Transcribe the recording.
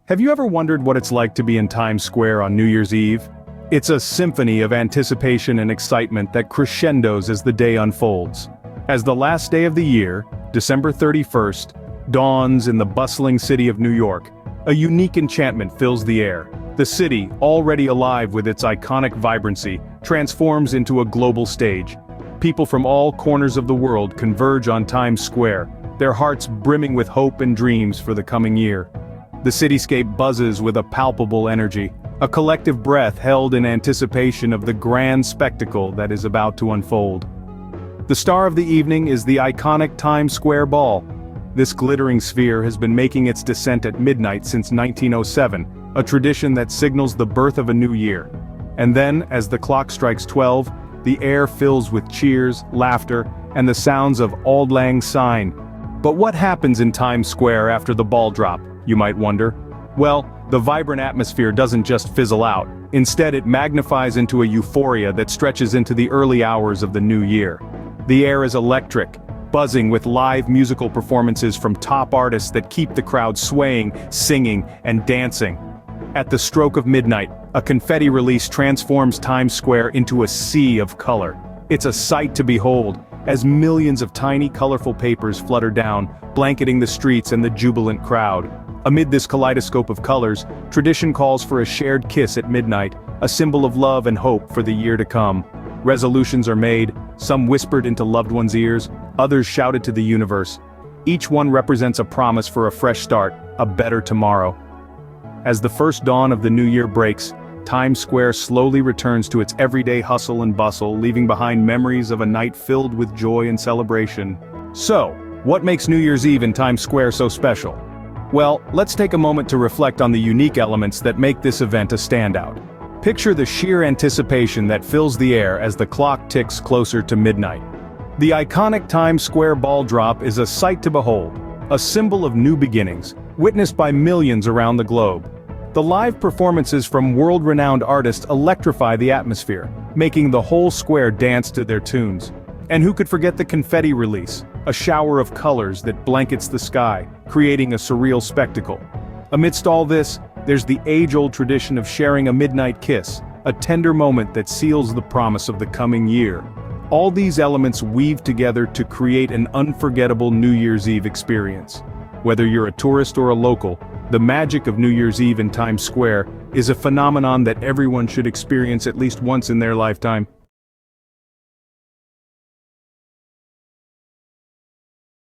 Have you ever wondered what it's like to be in Times Square on New Year's Eve? It's a symphony of anticipation and excitement that crescendos as the day unfolds. As the last day of the year, December 31st, dawns in the bustling city of New York, a unique enchantment fills the air. The city, already alive with its iconic vibrancy, transforms into a global stage. People from all corners of the world converge on Times Square, their hearts brimming with hope and dreams for the coming year. The cityscape buzzes with a palpable energy, a collective breath held in anticipation of the grand spectacle that is about to unfold. The star of the evening is the iconic Times Square Ball. This glittering sphere has been making its descent at midnight since 1907, a tradition that signals the birth of a new year. And then, as the clock strikes 12, the air fills with cheers, laughter, and the sounds of Auld Lang Syne. But what happens in Times Square after the ball drop, you might wonder? Well, the vibrant atmosphere doesn't just fizzle out. Instead, it magnifies into a euphoria that stretches into the early hours of the new year. The air is electric, buzzing with live musical performances from top artists that keep the crowd swaying, singing, and dancing. At the stroke of midnight, a confetti release transforms Times Square into a sea of color. It's a sight to behold, as millions of tiny colorful papers flutter down, blanketing the streets and the jubilant crowd. Amid this kaleidoscope of colors, tradition calls for a shared kiss at midnight, a symbol of love and hope for the year to come. Resolutions are made, some whispered into loved ones' ears, others shouted to the universe. Each one represents a promise for a fresh start, a better tomorrow. As the first dawn of the new year breaks, Times Square slowly returns to its everyday hustle and bustle, leaving behind memories of a night filled with joy and celebration. So, what makes New Year's Eve in Times Square so special? Well, let's take a moment to reflect on the unique elements that make this event a standout. Picture the sheer anticipation that fills the air as the clock ticks closer to midnight. The iconic Times Square ball drop is a sight to behold, a symbol of new beginnings, witnessed by millions around the globe. The live performances from world-renowned artists electrify the atmosphere, making the whole square dance to their tunes. And who could forget the confetti release, a shower of colors that blankets the sky, creating a surreal spectacle. Amidst all this, there's the age-old tradition of sharing a midnight kiss, a tender moment that seals the promise of the coming year. All these elements weave together to create an unforgettable New Year's Eve experience. Whether you're a tourist or a local, the magic of New Year's Eve in Times Square is a phenomenon that everyone should experience at least once in their lifetime.